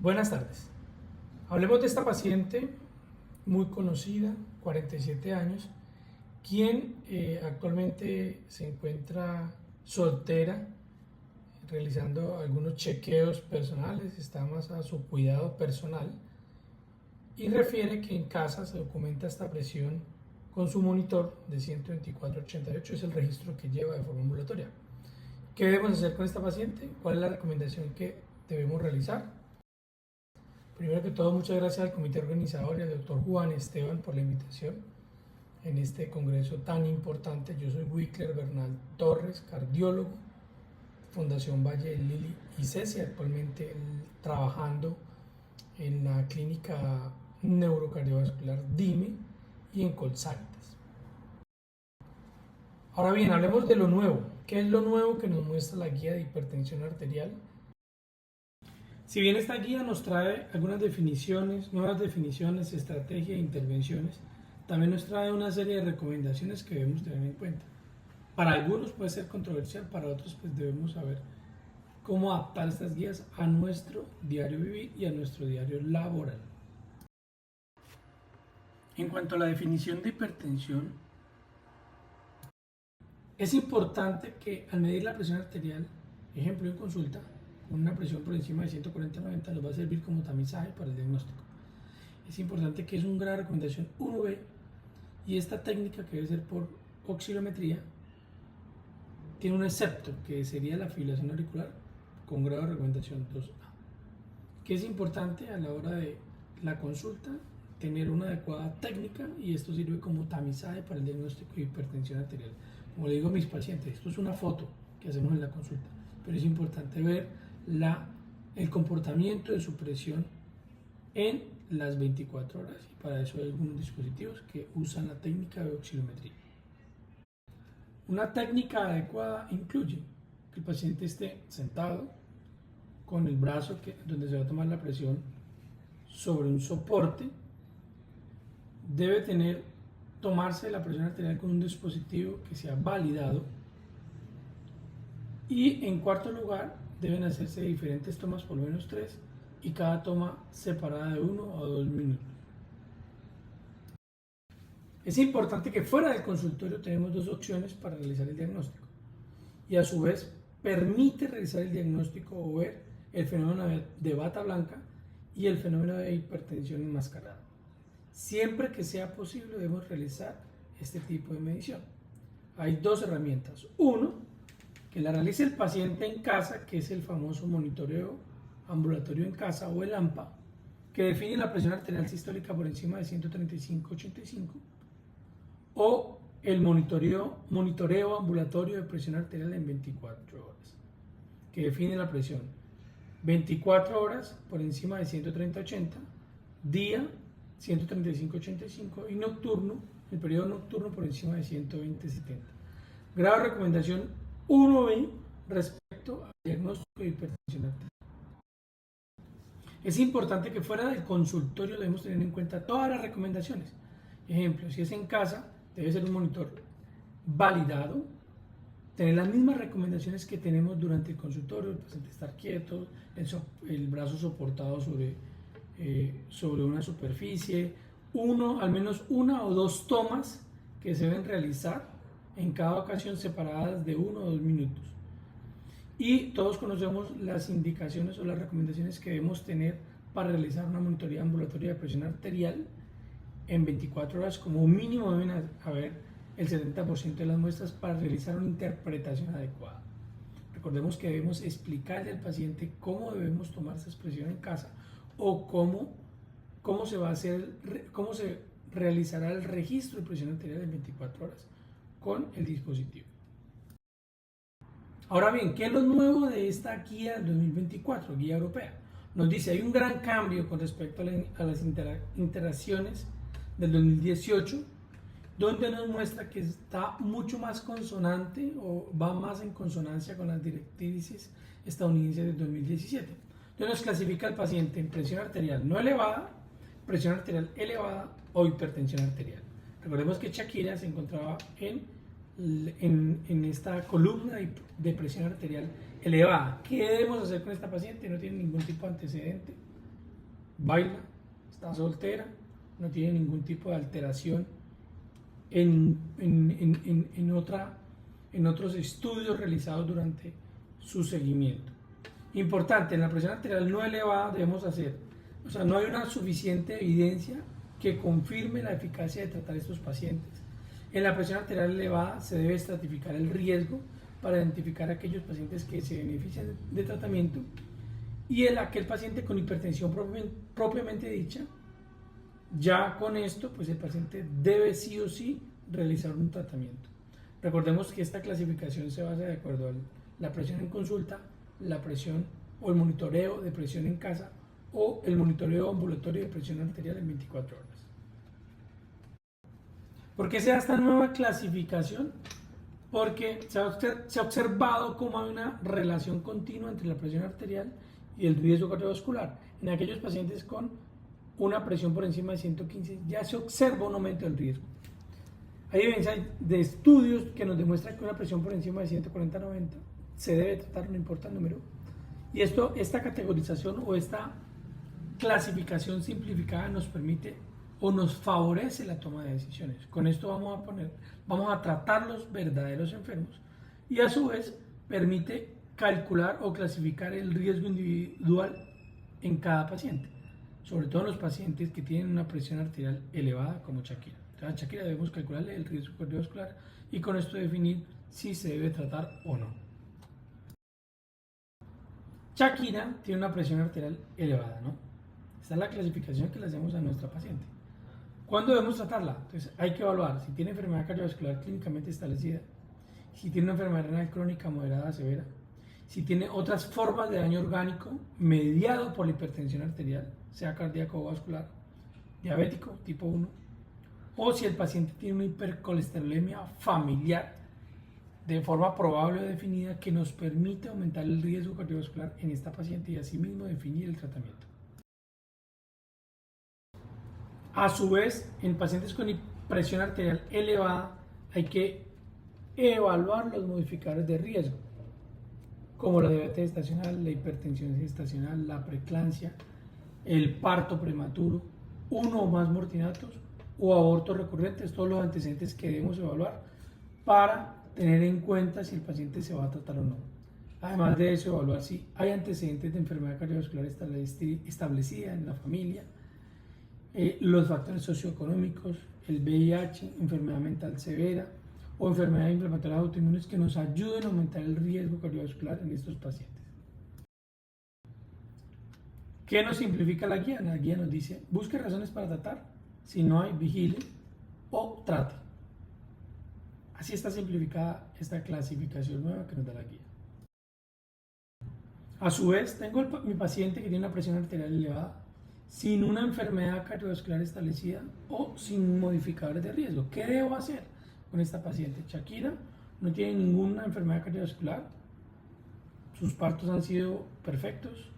Buenas tardes. Hablemos de esta paciente muy conocida, 47 años, quien actualmente se encuentra soltera, realizando algunos chequeos personales, está más a su cuidado personal y refiere que en casa se documenta esta presión con su monitor de 124/88, es el registro que lleva de forma ambulatoria. ¿Qué debemos hacer con esta paciente? ¿Cuál es la recomendación que debemos realizar? Primero que todo, muchas gracias al comité organizador y al doctor Juan Esteban por la invitación en este congreso tan importante. Yo soy Wickler Bernal Torres, cardiólogo, Fundación Valle del Lili y CESI, actualmente trabajando en la clínica neurocardiovascular DIME y en Colsanitas. Ahora bien, hablemos de lo nuevo. ¿Qué es lo nuevo que nos muestra la guía de hipertensión arterial? Si bien esta guía nos trae algunas definiciones, nuevas definiciones, estrategias e intervenciones, también nos trae una serie de recomendaciones que debemos tener en cuenta. Para algunos puede ser controversial, para otros pues debemos saber cómo adaptar estas guías a nuestro diario vivir y a nuestro diario laboral. En cuanto a la definición de hipertensión, es importante que al medir la presión arterial, ejemplo en consulta, una presión por encima de 140/90 nos va a servir como tamizaje para el diagnóstico. Es importante que es una gran recomendación 1B y esta técnica que debe ser por oscilometría tiene un excepto que sería la fibrilación auricular con grado de recomendación 2A. Que es importante a la hora de la consulta tener una adecuada técnica y esto sirve como tamizaje para el diagnóstico de hipertensión arterial. Como le digo a mis pacientes, esto es una foto que hacemos en la consulta, pero es importante ver el comportamiento de su presión en las 24 horas y para eso hay algunos dispositivos que usan la técnica de oscilometría. Una técnica adecuada incluye que el paciente esté sentado con el brazo donde se va a tomar la presión sobre un soporte, debe tomarse la presión arterial con un dispositivo que sea validado y en cuarto lugar deben hacerse diferentes tomas, por lo menos 3, y cada toma separada de 1 o 2 minutos. Es importante que fuera del consultorio tenemos dos opciones para realizar el diagnóstico y a su vez permite realizar el diagnóstico o ver el fenómeno de bata blanca y el fenómeno de hipertensión enmascarada. Siempre que sea posible debemos realizar este tipo de medición. Hay dos herramientas. Uno, que la realice el paciente en casa, que es el famoso monitoreo ambulatorio en casa o el AMPA, que define la presión arterial sistólica por encima de 135/85, o el monitoreo ambulatorio de presión arterial en 24 horas, que define la presión 24 horas por encima de 130/80, día 135/85 y nocturno, el periodo nocturno por encima de 120/70. Grado de recomendación 1B respecto al diagnóstico de hipertensión arterial. Es importante que fuera del consultorio debemos tener en cuenta todas las recomendaciones. Ejemplo, si es en casa, debe ser un monitor validado, tener las mismas recomendaciones que tenemos durante el consultorio, el paciente estar quieto, el brazo soportado sobre una superficie, al menos una o dos tomas que se deben realizar en cada ocasión separadas de 1 o 2 minutos. Y todos conocemos las indicaciones o las recomendaciones que debemos tener para realizar una monitoría ambulatoria de presión arterial en 24 horas. Como mínimo deben haber el 70% de las muestras para realizar una interpretación adecuada. Recordemos que debemos explicarle al paciente cómo debemos tomar esa presión en casa o cómo se realizará el registro de presión arterial en 24 horas con el dispositivo. Ahora bien, ¿qué es lo nuevo de esta guía 2024, guía europea? Nos dice, hay un gran cambio con respecto a las interacciones del 2018, donde nos muestra que está mucho más consonante o va más en consonancia con las directrices estadounidenses del 2017. Entonces nos clasifica al paciente en presión arterial no elevada, presión arterial elevada o hipertensión arterial. Recordemos que Shakira se encontraba en esta columna de presión arterial elevada. ¿Qué debemos hacer con esta paciente? No tiene ningún tipo de antecedente baila, está soltera, no tiene ningún tipo de alteración en otros estudios realizados durante su seguimiento. Importante, en la presión arterial no elevada debemos hacer, o sea, no hay una suficiente evidencia que confirme la eficacia de tratar a estos pacientes. En la presión arterial elevada se debe estratificar el riesgo para identificar a aquellos pacientes que se benefician de tratamiento y aquel paciente con hipertensión propiamente dicha. Ya con esto, pues el paciente debe sí o sí realizar un tratamiento. Recordemos que esta clasificación se basa de acuerdo a la presión en consulta, la presión o el monitoreo de presión en casa o el monitoreo ambulatorio de presión arterial en 24 horas. ¿Por qué se da esta nueva clasificación? Porque se ha observado cómo hay una relación continua entre la presión arterial y el riesgo cardiovascular. En aquellos pacientes con una presión por encima de 115 ya se observa un aumento del riesgo. Hay evidencia de estudios que nos demuestran que una presión por encima de 140-90 se debe tratar, no importa el número. Y esta categorización o esta clasificación simplificada nos permite o nos favorece la toma de decisiones. Con esto vamos a tratar los verdaderos enfermos y a su vez permite calcular o clasificar el riesgo individual en cada paciente, sobre todo en los pacientes que tienen una presión arterial elevada como Shakira. A Shakira debemos calcularle el riesgo cardiovascular y con esto definir si se debe tratar o no. Shakira tiene una presión arterial elevada, ¿no? Esta es la clasificación que le hacemos a nuestra paciente. ¿Cuándo debemos tratarla? Entonces hay que evaluar si tiene enfermedad cardiovascular clínicamente establecida, si tiene una enfermedad renal crónica moderada severa, si tiene otras formas de daño orgánico mediado por la hipertensión arterial, sea cardíaco o vascular, diabético tipo 1, o si el paciente tiene una hipercolesterolemia familiar de forma probable o definida que nos permite aumentar el riesgo cardiovascular en esta paciente y asimismo definir el tratamiento. A su vez, en pacientes con presión arterial elevada hay que evaluar los modificadores de riesgo, como la diabetes gestacional, la hipertensión gestacional, la preeclampsia, el parto prematuro, uno o más mortinatos o abortos recurrentes, todos los antecedentes que debemos evaluar para tener en cuenta si el paciente se va a tratar o no. Además de eso, evaluar si hay antecedentes de enfermedad cardiovascular establecida en la familia, los factores socioeconómicos, el VIH, enfermedad mental severa o enfermedades inflamatorias autoinmunes que nos ayuden a aumentar el riesgo cardiovascular en estos pacientes. ¿Qué nos simplifica la guía? La guía nos dice, busque razones para tratar, si no hay, vigile o trate. Así está simplificada esta clasificación nueva que nos da la guía. A su vez, tengo mi paciente que tiene una presión arterial elevada, sin una enfermedad cardiovascular establecida o sin modificadores de riesgo. ¿Qué debo hacer con esta paciente? Shakira no tiene ninguna enfermedad cardiovascular, sus partos han sido perfectos,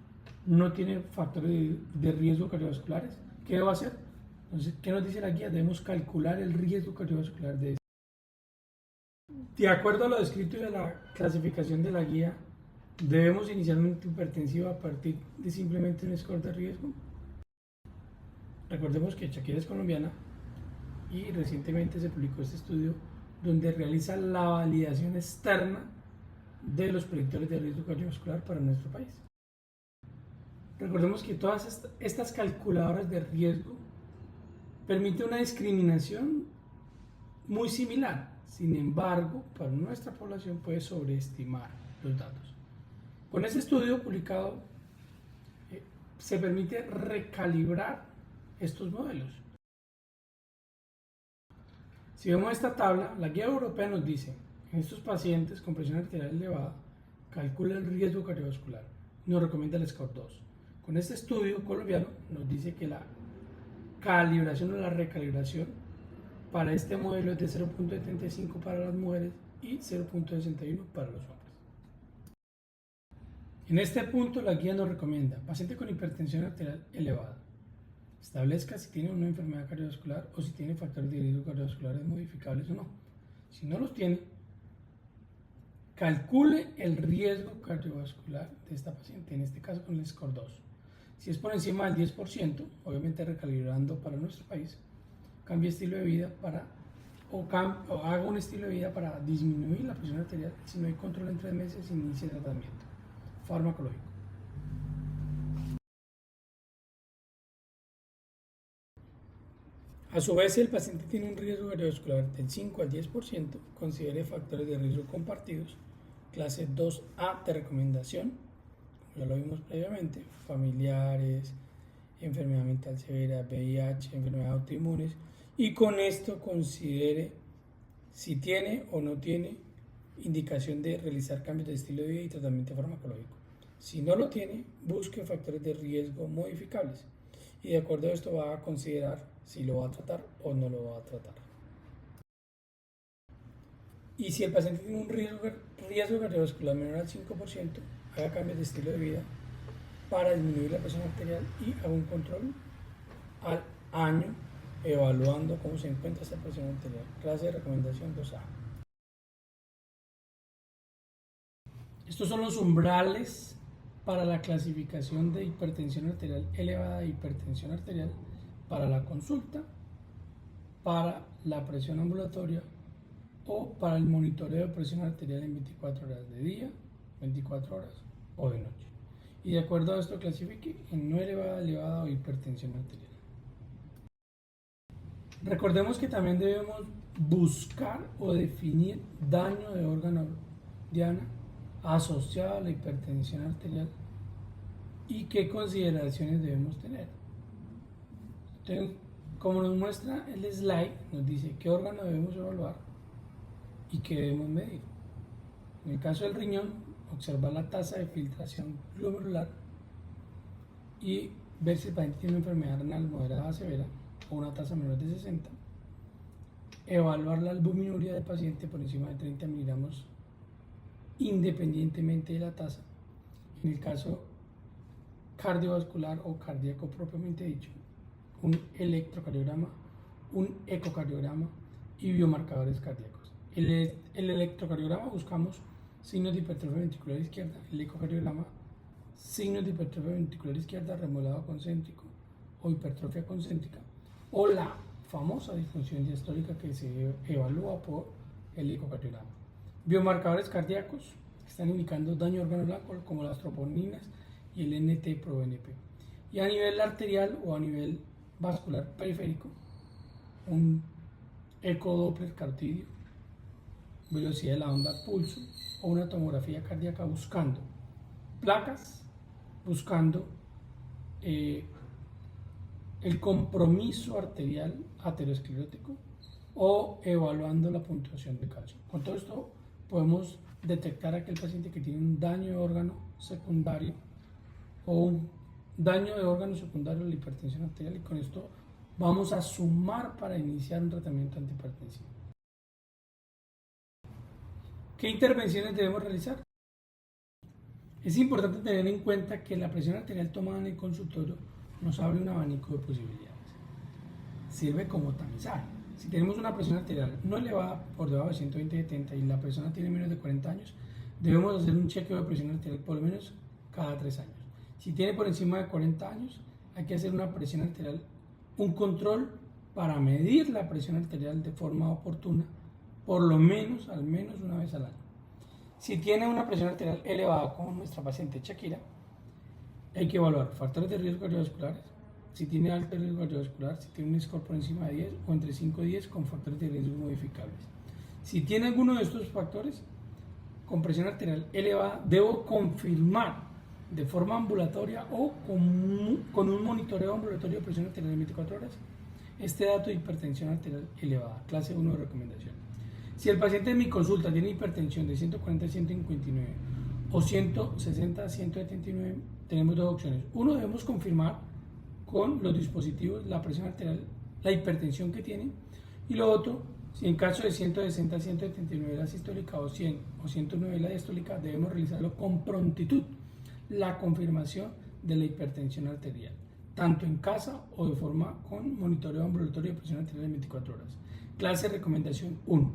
no tiene factores de riesgo cardiovasculares. ¿Qué debo hacer? Entonces, ¿qué nos dice la guía? Debemos calcular el riesgo cardiovascular de esto. De acuerdo a lo descrito y a la clasificación de la guía, ¿debemos iniciar un hipertensivo a partir de simplemente un score de riesgo? Recordemos que Shakira es colombiana y recientemente se publicó este estudio donde realiza la validación externa de los predictores de riesgo cardiovascular para nuestro país. Recordemos que todas estas calculadoras de riesgo permiten una discriminación muy similar. Sin embargo, para nuestra población puede sobreestimar los datos. Con este estudio publicado se permite recalibrar estos modelos. Si vemos esta tabla, la guía europea nos dice, en estos pacientes con presión arterial elevada, calcula el riesgo cardiovascular, nos recomienda el score 2. Con este estudio colombiano nos dice que la calibración o la recalibración para este modelo es de 0.75 para las mujeres y 0.61 para los hombres. En este punto la guía nos recomienda, paciente con hipertensión arterial elevada, establezca si tiene una enfermedad cardiovascular o si tiene factores de riesgo cardiovasculares modificables o no. Si no los tiene, calcule el riesgo cardiovascular de esta paciente, en este caso con el score 2. Si es por encima del 10%, obviamente recalibrando para nuestro país, cambie estilo de vida o haga un estilo de vida para disminuir la presión arterial. Si no hay control en 3 meses, inicie tratamiento farmacológico. A su vez, si el paciente tiene un riesgo cardiovascular del 5 al 10%, considere factores de riesgo compartidos, clase 2A de recomendación, como ya lo vimos previamente, familiares, enfermedad mental severa, VIH, enfermedades autoinmunes, y con esto considere si tiene o no tiene indicación de realizar cambios de estilo de vida y tratamiento farmacológico. Si no lo tiene, busque factores de riesgo modificables y de acuerdo a esto va a considerar si lo va a tratar o no lo va a tratar. Y si el paciente tiene un riesgo cardiovascular menor al 5%, haga cambios de estilo de vida para disminuir la presión arterial y haga un control al año evaluando cómo se encuentra esta presión arterial. Clase de recomendación 2A. Estos son los umbrales para la clasificación de hipertensión arterial elevada e hipertensión arterial para la consulta, para la presión ambulatoria o para el monitoreo de presión arterial en 24 horas de día, 24 horas o de noche. Y de acuerdo a esto clasifique en no elevada, elevada o hipertensión arterial. Recordemos que también debemos buscar o definir daño de órgano diana asociado a la hipertensión arterial y qué consideraciones debemos tener. Entonces, como nos muestra el slide, nos dice qué órgano debemos evaluar y qué debemos medir. En el caso del riñón, observar la tasa de filtración glomerular y ver si el paciente tiene una enfermedad renal moderada a severa o una tasa menor de 60. Evaluar la albuminuria del paciente por encima de 30 miligramos independientemente de la tasa. En el caso cardiovascular o cardíaco propiamente dicho, un electrocardiograma, un ecocardiograma y biomarcadores cardíacos. El electrocardiograma buscamos signos de hipertrofia ventricular izquierda, el ecocardiograma signos de hipertrofia ventricular izquierda, remodelado concéntrico o hipertrofia concéntrica, o la famosa disfunción diastólica que se evalúa por el ecocardiograma. Biomarcadores cardíacos que están indicando daño órgano blanco como las troponinas y el NT-proBNP. Y a nivel arterial o a nivel vascular periférico, un ecodoppler carotidio, velocidad de la onda pulso o una tomografía cardíaca buscando placas, buscando el compromiso arterial aterosclerótico o evaluando la puntuación de calcio. Con todo esto podemos detectar a aquel paciente que tiene un daño de órgano secundario o un daño de órgano secundario de la hipertensión arterial y con esto vamos a sumar para iniciar un tratamiento antihipertensivo. ¿Qué intervenciones debemos realizar? Es importante tener en cuenta que la presión arterial tomada en el consultorio nos abre un abanico de posibilidades. Sirve como tamizaje. Si tenemos una presión arterial no elevada por debajo de 120/70 y la persona tiene menos de 40 años, debemos hacer un chequeo de presión arterial por lo menos cada 3 años. Si tiene por encima de 40 años, hay que hacer una presión arterial, un control para medir la presión arterial de forma oportuna, por lo menos, al menos una vez al año. Si tiene una presión arterial elevada, como nuestra paciente Shakira, hay que evaluar factores de riesgo cardiovasculares. Si tiene alto riesgo cardiovascular, si tiene un score por encima de 10 o entre 5 y 10 con factores de riesgo modificables. Si tiene alguno de estos factores con presión arterial elevada, debo confirmar de forma ambulatoria o con un monitoreo ambulatorio de presión arterial en 24 horas este dato de hipertensión arterial elevada, clase 1 de recomendación. Si el paciente en mi consulta tiene hipertensión de 140 a 159 o 160 a 179, tenemos dos opciones. Uno, debemos confirmar con los dispositivos la presión arterial, la hipertensión que tiene, y lo otro, si en caso de 160 a 179 la sistólica o 100 o 109 la diastólica, debemos realizarlo con prontitud, la confirmación de la hipertensión arterial, tanto en casa o de forma con monitoreo ambulatorio de presión arterial en 24 horas. Clase recomendación 1.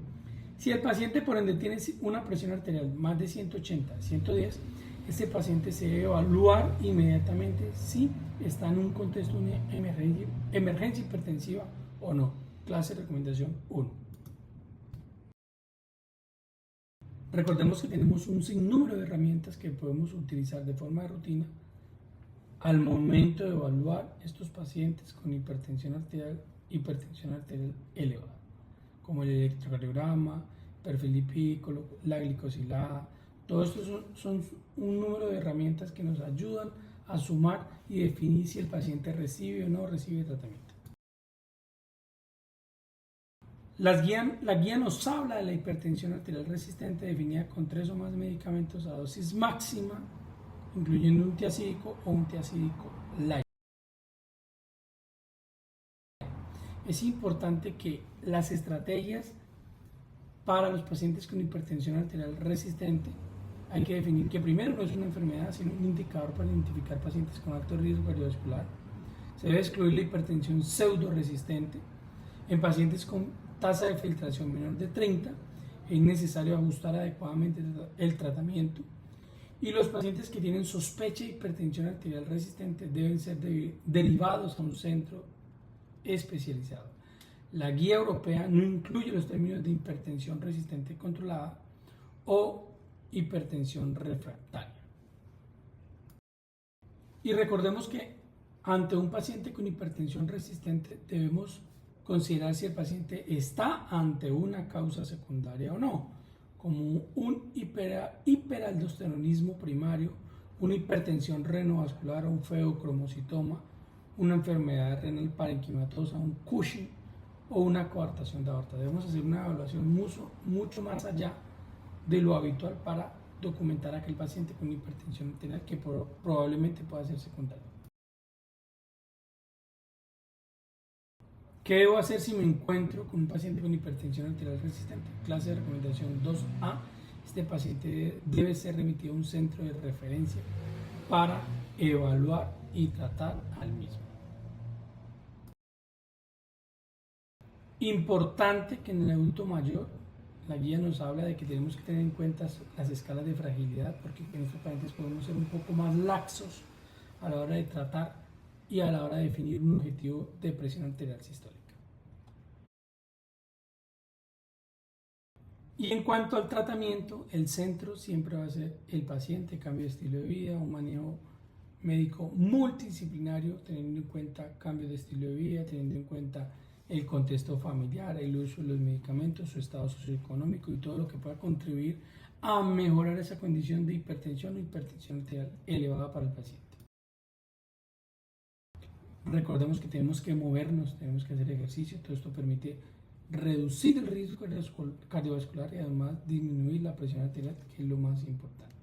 Si el paciente por ende tiene una presión arterial más de 180, 110, este paciente se debe evaluar inmediatamente si está en un contexto de emergencia hipertensiva o no. Clase de recomendación 1. Recordemos que tenemos un sinnúmero de herramientas que podemos utilizar de forma de rutina al momento de evaluar estos pacientes con hipertensión arterial elevada, como el electrocardiograma, perfil lipídico, la glicosilada. Todo esto son un número de herramientas que nos ayudan a sumar y definir si el paciente recibe o no recibe tratamiento. La guía nos habla de la hipertensión arterial resistente definida con 3 o más medicamentos a dosis máxima, incluyendo un tiazídico o un tiazídico light. Es importante que las estrategias para los pacientes con hipertensión arterial resistente hay que definir que primero no es una enfermedad, sino un indicador para identificar pacientes con alto riesgo cardiovascular. Se debe excluir la hipertensión pseudo resistente. En pacientes con tasa de filtración menor de 30 es necesario ajustar adecuadamente el tratamiento. Y los pacientes que tienen sospecha de hipertensión arterial resistente deben ser derivados a un centro especializado. La guía europea no incluye los términos de hipertensión resistente controlada o hipertensión refractaria. Y recordemos que ante un paciente con hipertensión resistente debemos considerar si el paciente está ante una causa secundaria o no, como un hiperaldosteronismo primario, una hipertensión renovascular, un feocromocitoma, una enfermedad renal parenquimatosa, un Cushing o una coartación de aorta. Debemos hacer una evaluación mucho más allá de lo habitual para documentar a aquel paciente con hipertensión arterial que probablemente pueda ser secundario. ¿Qué debo hacer si me encuentro con un paciente con hipertensión arterial resistente? Clase de recomendación 2A. Este paciente debe ser remitido a un centro de referencia para evaluar y tratar al mismo. Importante que en el adulto mayor la guía nos habla de que tenemos que tener en cuenta las escalas de fragilidad, porque en estos pacientes podemos ser un poco más laxos a la hora de tratar y a la hora de definir un objetivo de presión arterial sistólica. Y en cuanto al tratamiento, el centro siempre va a ser el paciente, cambio de estilo de vida, un manejo médico multidisciplinario, teniendo en cuenta cambio de estilo de vida, teniendo en cuenta el contexto familiar, el uso de los medicamentos, su estado socioeconómico y todo lo que pueda contribuir a mejorar esa condición de hipertensión o hipertensión arterial elevada para el paciente. Recordemos que tenemos que movernos, tenemos que hacer ejercicio, todo esto permite reducir el riesgo cardiovascular y además disminuir la presión arterial, que es lo más importante.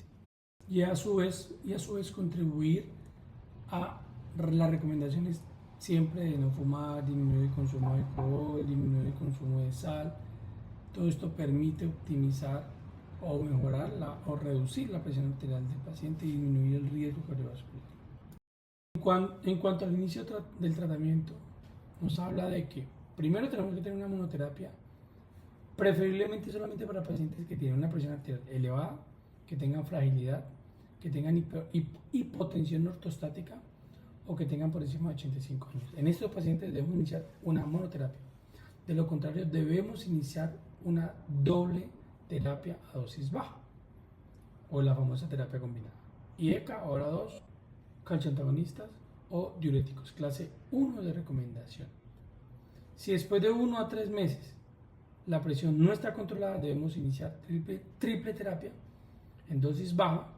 Y a su vez contribuir a las recomendaciones siempre de no fumar, disminuir el consumo de alcohol, disminuir el consumo de sal. Todo esto permite optimizar o mejorar o reducir la presión arterial del paciente y disminuir el riesgo cardiovascular. En cuanto al inicio del tratamiento, nos habla de que primero tenemos que tener una monoterapia, preferiblemente solamente para pacientes que tienen una presión arterial elevada, que tengan fragilidad, que tengan hipotensión ortostática o que tengan por encima de 85 años. En estos pacientes debemos iniciar una monoterapia. De lo contrario, debemos iniciar una doble terapia a dosis baja o la famosa terapia combinada. IECA, hora 2, calcioantagonistas o diuréticos, clase 1 de recomendación. Si después de 1 a 3 meses la presión no está controlada, debemos iniciar triple terapia en dosis baja,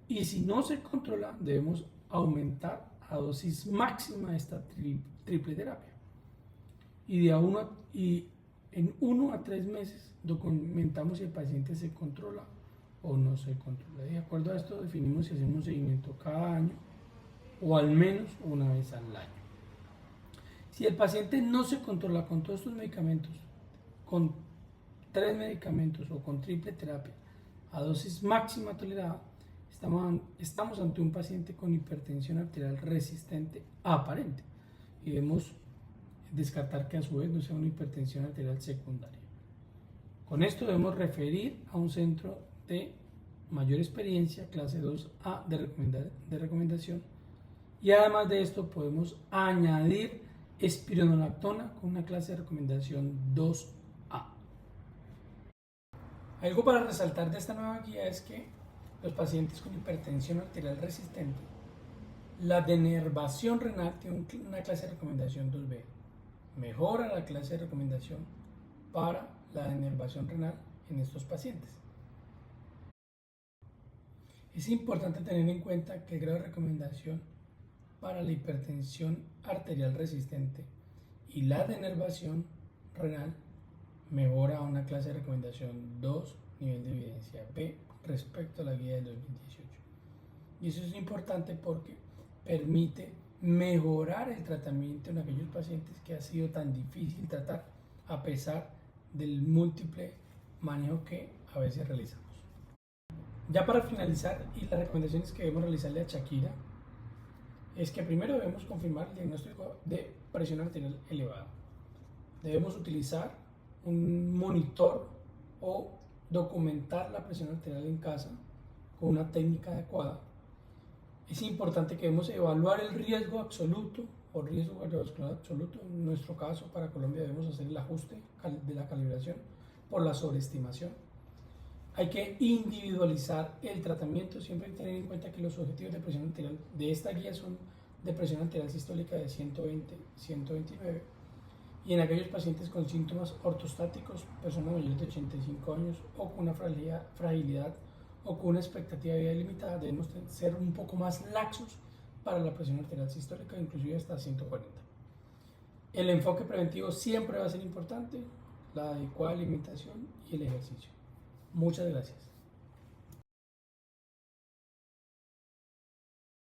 y si no se controla, debemos aumentar a dosis máxima esta triple terapia. Y en 1 a 3 meses documentamos si el paciente se controla o no se controla. De acuerdo a esto definimos si hacemos seguimiento cada año o al menos una vez al año. Si el paciente no se controla con todos estos medicamentos, con 3 medicamentos o con triple terapia a dosis máxima tolerada, estamos ante un paciente con hipertensión arterial resistente aparente y debemos descartar que a su vez no sea una hipertensión arterial secundaria. Con esto debemos referir a un centro de mayor experiencia, clase 2A de recomendación. Y además de esto podemos añadir espironolactona con una clase de recomendación 2A. Algo para resaltar de esta nueva guía es que los pacientes con hipertensión arterial resistente, la denervación renal tiene una clase de recomendación 2B. Mejora la clase de recomendación para la denervación renal en estos pacientes. Es importante tener en cuenta que el grado de recomendación para la hipertensión arterial resistente y la denervación renal mejora a una clase de recomendación 2, nivel de evidencia B, respecto a la guía del 2018. Y eso es importante porque permite mejorar el tratamiento en aquellos pacientes que ha sido tan difícil tratar a pesar del múltiple manejo que a veces realizamos. Ya para finalizar, y las recomendaciones que debemos realizarle a Shakira es que primero debemos confirmar el diagnóstico de presión arterial elevada. Debemos utilizar un monitor o documentar la presión arterial en casa con una técnica adecuada. Es importante que debemos evaluar el riesgo absoluto o riesgo cardiovascular absoluto. En nuestro caso, para Colombia, debemos hacer el ajuste de la calibración por la sobreestimación. Hay que individualizar el tratamiento, siempre hay que tener en cuenta que los objetivos de presión arterial de esta guía son de presión arterial sistólica de 120, 129, y en aquellos pacientes con síntomas ortostáticos, personas mayores de 85 años o con una fragilidad o con una expectativa de vida limitada, debemos ser un poco más laxos para la presión arterial sistólica, inclusive hasta 140. El enfoque preventivo siempre va a ser importante, la adecuada alimentación y el ejercicio. Muchas gracias.